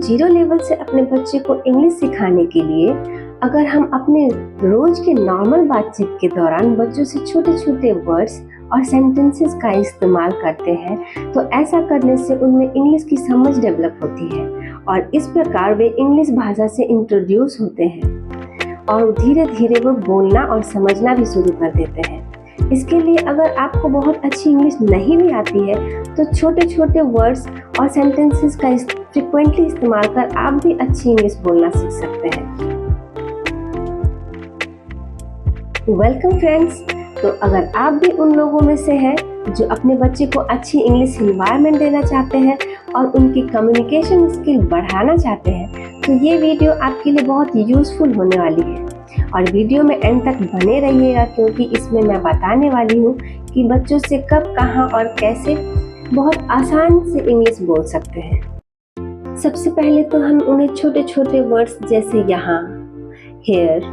Zero level से अपने बच्चे को इंग्लिश सिखाने के लिए अगर हम अपने रोज के नॉर्मल बातचीत के दौरान बच्चों से छोटे छोटे वर्ड्स और सेंटेंसेस का इस्तेमाल करते हैं तो ऐसा करने से उनमें इंग्लिश की समझ डेवलप होती है और इस प्रकार वे इंग्लिश भाषा से इंट्रोड्यूस होते हैं और धीरे धीरे वो बोलना और समझना भी शुरू कर देते हैं। इसके लिए अगर आपको बहुत अच्छी इंग्लिश नहीं भी आती है तो छोटे छोटे वर्ड्स और सेंटेंसेस का फ्रिक्वेंटली इस्तेमाल कर आप भी अच्छी इंग्लिश बोलना सीख सकते हैं। Welcome friends. तो अगर आप भी उन लोगों में से हैं जो अपने बच्चे को अच्छी इंग्लिश एनवायरनमेंट देना चाहते हैं और उनकी कम्युनिकेशन स्किल बढ़ाना चाहते हैं तो ये वीडियो आपके लिए बहुत यूजफुल होने वाली है और वीडियो में एंड तक बने रहिएगा क्योंकि इसमें मैं बताने वाली हूँ कि बच्चों से कब, कहाँ और कैसे बहुत आसान से इंग्लिश बोल सकते हैं। सबसे पहले तो हम उन्हें छोटे छोटे वर्ड्स जैसे यहाँ, हेयर,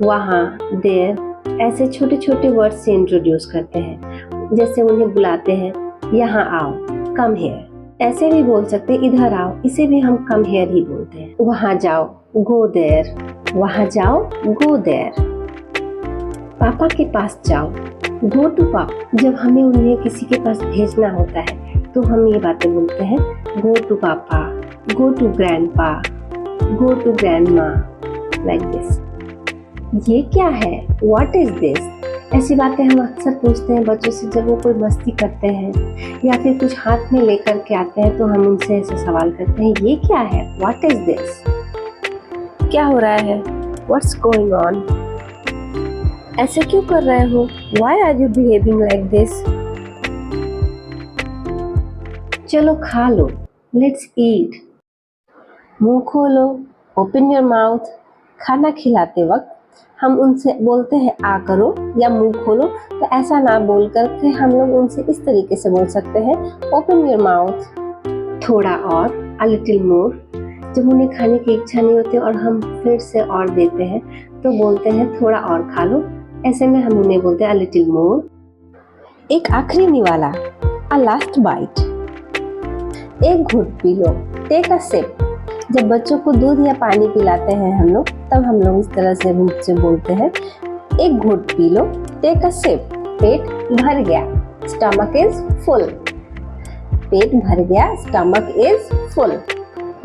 वहाँ, देयर ऐसे छोटे छोटे वर्ड्स से इंट्रोड्यूस करते हैं। जैसे उन्हें बुलाते हैं यहाँ आओ, कम हेयर, ऐसे भी बोल सकते हैं इधर आओ, इसे भी हम कम हेयर ही बोलते हैं। वहाँ जाओ, गो देयर, वहाँ जाओ, गो देयर। पापा के पास जाओ, गो टू पापा। जब हमें उन्हें किसी के पास भेजना होता है तो हम ये बातें बोलते हैं go to papa, go to grandpa, go to grandma, like this. ये क्या है, व्हाट इज दिस? ऐसी बातें हम अक्सर पूछते हैं बच्चों से जब वो कोई मस्ती करते हैं या फिर कुछ हाथ में लेकर के आते हैं तो हम उनसे ऐसे सवाल करते हैं ये क्या है, व्हाट इज दिस? क्या हो रहा है, व्हाट्स गोइंग ऑन? ऐसे क्यों कर रहे हो, why are you behaving like this? चलो खा लो, लेट्स ईट। मुंह खोलो, ओपन योर माउथ। खाना खिलाते वक्त हम उनसे बोलते हैं आ करो या मुंह खोलो, तो ऐसा ना बोल करके हम लोग उनसे इस तरीके से बोल सकते हैं ओपन योर माउथ। थोड़ा और, अ लिटिल मोर। जब उन्हें खाने की इच्छा नहीं होती और हम फिर से और देते हैं तो बोलते हैं थोड़ा और खा लो, ऐसे में हम उन्हें बोलते हैं अ लिटिल मोर। एक आखिरी निवाला, अ लास्ट बाइट। एक घूंट पी लो, टेक अ सिप। जब बच्चों को दूध या पानी पिलाते हैं हम लोग तब हम लोग इस तरह से मुझसे बोलते हैं एक घूंट पी लो, टेक अ सिप। पेट भर गया, स्टमक इज फुल। पेट भर गया, स्टमक इज फुल।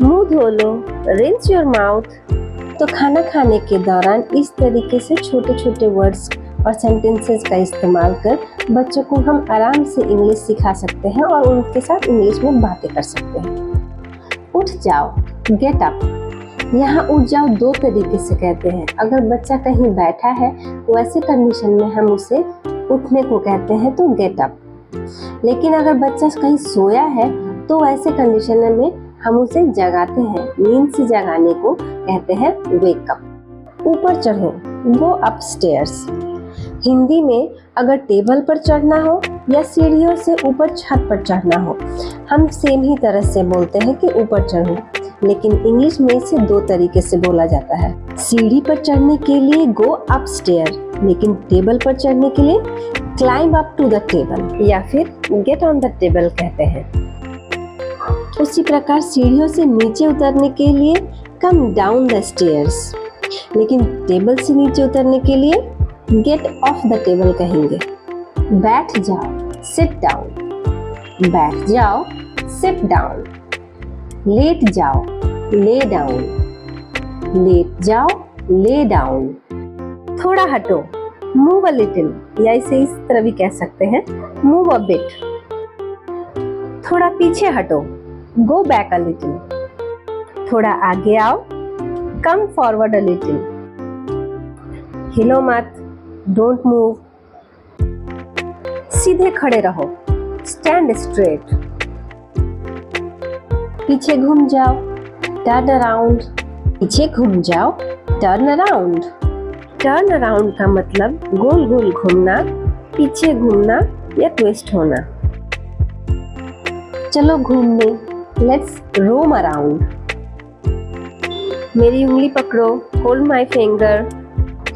मुंह धो लो, रिंस योर माउथ। तो खाना खाने के दौरान इस तरीके से छोटे छोटे वर्ड्स और सेंटेंसेस का इस्तेमाल कर बच्चों को हम आराम से इंग्लिश सिखा सकते हैं और उनके साथ इंग्लिश में बातें कर सकते हैं। उठ जाओ, गेट अप। यहाँ उठ जाओ दो तरीके से कहते हैं। अगर बच्चा कहीं बैठा है तो ऐसे कंडीशन में हम उसे उठने को कहते हैं तो गेट अप। लेकिन अगर बच्चा कहीं सोया है तो ऐसे कंडीशन में हम उसे जगाते हैं, नींद से जगाने को कहते हैं वेक अप। ऊपर चढ़ो, गो अपस्टेयर्स। हिंदी में अगर टेबल पर चढ़ना हो या सीढ़ियों से ऊपर छत पर चढ़ना हो हम सेम ही तरह से बोलते हैं कि ऊपर चढ़ो, लेकिन इंग्लिश में इसे दो तरीके से बोला जाता है। सीढ़ी पर चढ़ने के लिए गो अपस्टेयर, लेकिन टेबल पर चढ़ने के लिए climb up to the table या फिर गेट ऑन द टेबल कहते हैं। उसी प्रकार सीढ़ियों से नीचे उतरने के लिए कम डाउन द स्टेयर्स, लेकिन टेबल से नीचे उतरने के लिए गेट ऑफ द टेबल कहेंगे। बैठ जाओ, सिट डाउन। बैठ जाओ, सिट डाउन। लेट जाओ, ले डाउन। लेट जाओ, ले डाउन। थोड़ा हटो, मूव अ लिटिल, या इसे इस तरह भी कह सकते हैं मूव अ बिट। थोड़ा पीछे हटो, गो बैक अ लिटिल। थोड़ा आगे आओ, कम फॉरवर्ड अ लिटिल। हिलो मत, डोंट मूव। सीधे खड़े रहो, स्टैंड स्ट्रेट। पीछे घूम जाओ, टर्न अराउंड। पीछे घूम जाओ, टर्न अराउंड। टर्न अराउंड का मतलब गोल गोल घूमना, पीछे घूमना या ट्विस्ट होना। चलो घूमने, लेट्स रोम अराउंड। मेरी उंगली पकड़ो, होल्ड माई फिंगर।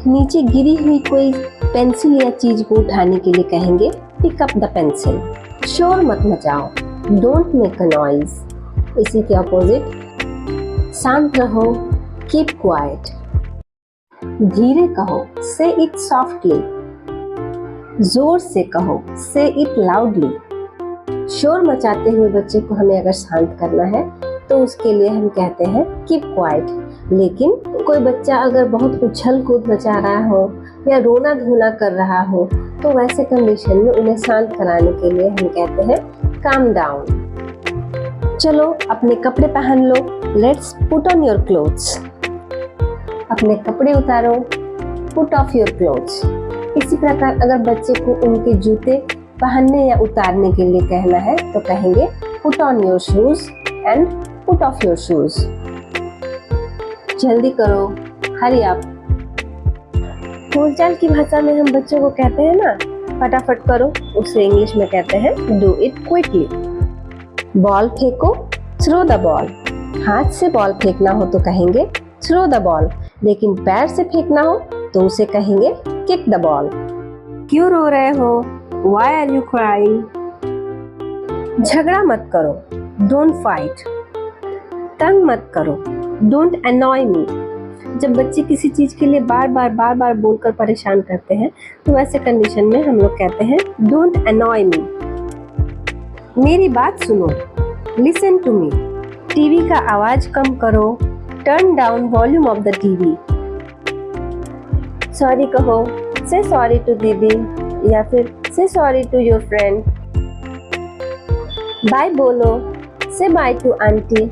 नीचे गिरी हुई कोई पेंसिल या चीज को उठाने के लिए कहेंगे पिक अप द पेंसिल। शोर मत मचाओ, डोंट मेक अ नॉइज। इसी के अपोजिट शांत रहो, कीप क्वाइट। धीरे कहो, से इट सॉफ्टली। जोर से कहो, से इट लाउडली। शोर मचाते हुए बच्चे को हमें अगर शांत करना है तो उसके लिए हम कहते हैं कीप क्वाइट। लेकिन कोई बच्चा अगर बहुत उछल कूद मचा रहा हो या रोना धोना कर रहा हो तो वैसे कंडीशन में उन्हें शांत कराने के लिए हम कहते हैं काम डाउन। चलो अपने कपड़े पहन लो, let's put on your clothes. अपने कपड़े उतारो, पुट ऑफ योर क्लोथ्स। इसी प्रकार अगर बच्चे को उनके जूते पहनने या उतारने के लिए कहना है तो कहेंगे put on your shoes and put off your shoes. जल्दी करो, हरी अप। बोलचाल की भाषा में हम बच्चों को कहते हैं ना फटाफट करो, उसे इंग्लिश में कहते हैं डू इट क्विकली। बॉल फेंको, थ्रो द बॉल। हाथ से बॉल फेंकना हो तो कहेंगे थ्रो द बॉल, लेकिन पैर से फेंकना हो तो उसे कहेंगे किक द बॉल। क्यों रो रहे हो? Why are you crying? झगड़ा मत करो, डोंट फाइट। तंग मत करो, डोंट annoy me। जब बच्चे किसी चीज के लिए बार बार बोलकर परेशान करते हैं तो वैसे कंडीशन में हम लोग कहते हैं डोंट annoy me। मेरी बात सुनो, लिसन टू मी। टीवी का आवाज कम करो, turn down volume off the TV. Sorry कहो, से सॉरी टू दीदी, या फिर say sorry to your friend. Bye बोलो, से बाय टू आंटी।